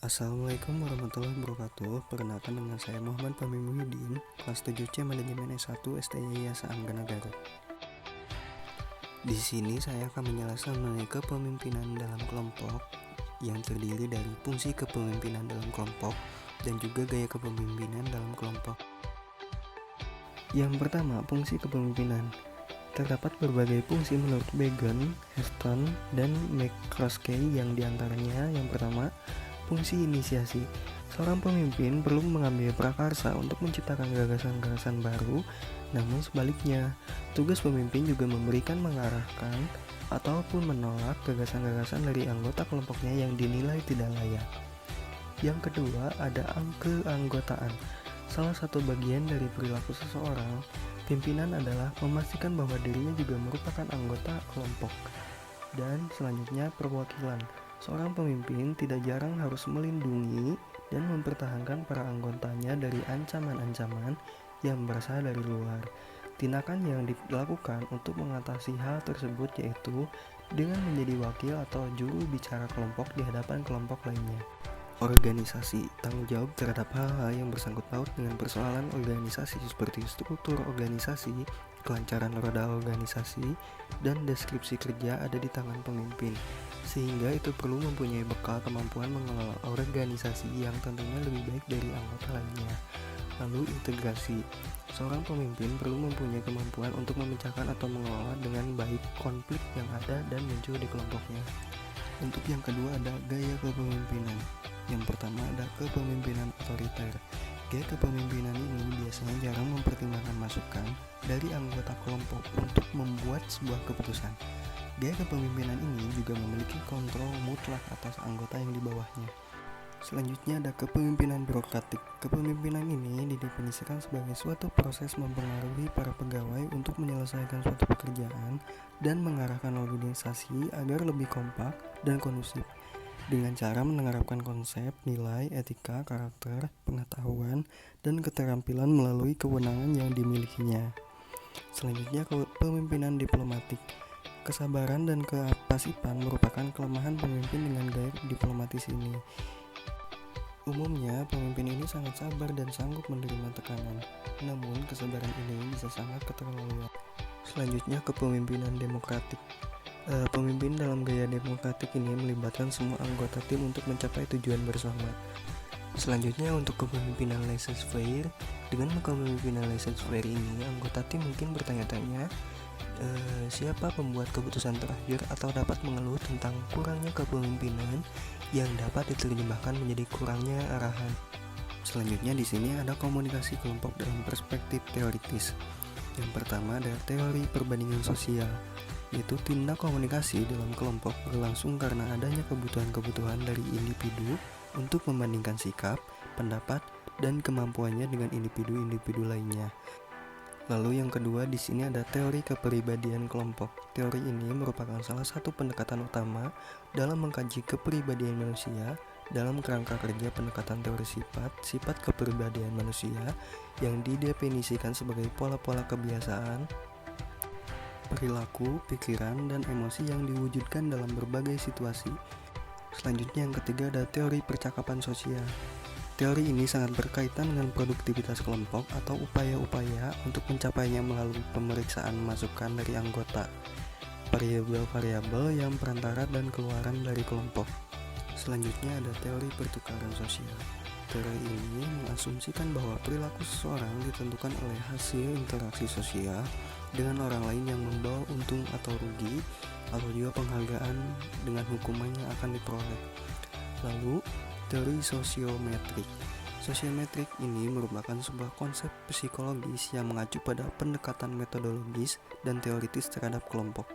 Assalamualaikum warahmatullahi wabarakatuh. Perkenalkan dengan saya Muhammad Fahmi Muhyiddin, kelas 7C Manajemen S1 STI Yayasan Anggana Garut. Di sini saya akan menjelaskan mengenai kepemimpinan dalam kelompok yang terdiri dari fungsi kepemimpinan dalam kelompok dan juga gaya kepemimpinan dalam kelompok. Yang pertama, fungsi kepemimpinan. Terdapat berbagai fungsi menurut Began, Heston, dan McCloskey yang diantaranya yang pertama, fungsi inisiasi. Seorang pemimpin perlu mengambil prakarsa untuk menciptakan gagasan-gagasan baru, namun sebaliknya, tugas pemimpin juga memberikan mengarahkan ataupun menolak gagasan-gagasan dari anggota kelompoknya yang dinilai tidak layak. Yang kedua, ada keanggotaan. Salah satu bagian dari perilaku seseorang pimpinan adalah memastikan bahwa dirinya juga merupakan anggota kelompok. Dan selanjutnya, perwakilan. Seorang pemimpin tidak jarang harus melindungi dan mempertahankan para anggotanya dari ancaman-ancaman yang berasal dari luar. Tindakan yang dilakukan untuk mengatasi hal tersebut yaitu dengan menjadi wakil atau juru bicara kelompok di hadapan kelompok lainnya. Organisasi, tanggung jawab terhadap hal-hal yang bersangkut paut dengan persoalan organisasi seperti struktur organisasi, kelancaran roda organisasi, dan deskripsi kerja ada di tangan pemimpin, sehingga itu perlu mempunyai bekal kemampuan mengelola organisasi yang tentunya lebih baik dari anggota lainnya. Lalu integrasi, seorang pemimpin perlu mempunyai kemampuan untuk memecahkan atau mengelola dengan baik konflik yang ada dan muncul di kelompoknya. Untuk yang kedua ada gaya kepemimpinan. Yang pertama ada kepemimpinan otoriter. Gaya kepemimpinan ini biasanya jarang mempertimbangkan masukan dari anggota kelompok untuk membuat sebuah keputusan. Gaya kepemimpinan ini juga memiliki kontrol mutlak atas anggota yang di bawahnya. Selanjutnya ada kepemimpinan birokratik. Kepemimpinan ini didefinisikan sebagai suatu proses mempengaruhi para pegawai untuk menyelesaikan suatu pekerjaan dan mengarahkan organisasi agar lebih kompak dan kondusif dengan cara menerapkan konsep, nilai, etika, karakter, pengetahuan, dan keterampilan melalui kewenangan yang dimilikinya. Selanjutnya, kepemimpinan diplomatik. Kesabaran dan kepasipan merupakan kelemahan pemimpin dengan gaya diplomatis ini. Umumnya, pemimpin ini sangat sabar dan sanggup menerima tekanan, namun kesabaran ini bisa sangat keterlaluan. Selanjutnya, kepemimpinan demokratik. Pemimpin dalam gaya demokratik ini melibatkan semua anggota tim untuk mencapai tujuan bersama. Selanjutnya, untuk kepemimpinan laissez-faire. Dengan kepemimpinan laissez-faire ini, anggota tim mungkin bertanya-tanya siapa pembuat keputusan terakhir atau dapat mengeluh tentang kurangnya kepemimpinan yang dapat diterjemahkan menjadi kurangnya arahan. Selanjutnya di sini ada komunikasi kelompok dalam perspektif teoritis. Yang pertama ada teori perbandingan sosial, yaitu tindak komunikasi dalam kelompok berlangsung karena adanya kebutuhan-kebutuhan dari individu untuk membandingkan sikap, pendapat, dan kemampuannya dengan individu-individu lainnya. Lalu yang kedua di sini ada teori kepribadian kelompok. Teori ini merupakan salah satu pendekatan utama dalam mengkaji kepribadian manusia dalam kerangka kerja pendekatan teori sifat kepribadian manusia yang didefinisikan sebagai pola-pola kebiasaan, perilaku, pikiran, dan emosi yang diwujudkan dalam berbagai situasi. Selanjutnya yang ketiga ada teori percakapan sosial. Teori ini sangat berkaitan dengan produktivitas kelompok atau upaya-upaya untuk mencapainya melalui pemeriksaan masukan dari anggota, variabel-variabel yang perantara dan keluaran dari kelompok. Selanjutnya ada teori pertukaran sosial. Teori ini mengasumsikan bahwa perilaku seseorang ditentukan oleh hasil interaksi sosial dengan orang lain yang membawa untung atau rugi, atau juga penghargaan dengan hukuman yang akan diperoleh. Lalu, teori sosiometrik. Sosiometrik ini merupakan sebuah konsep psikologis yang mengacu pada pendekatan metodologis dan teoritis terhadap kelompok.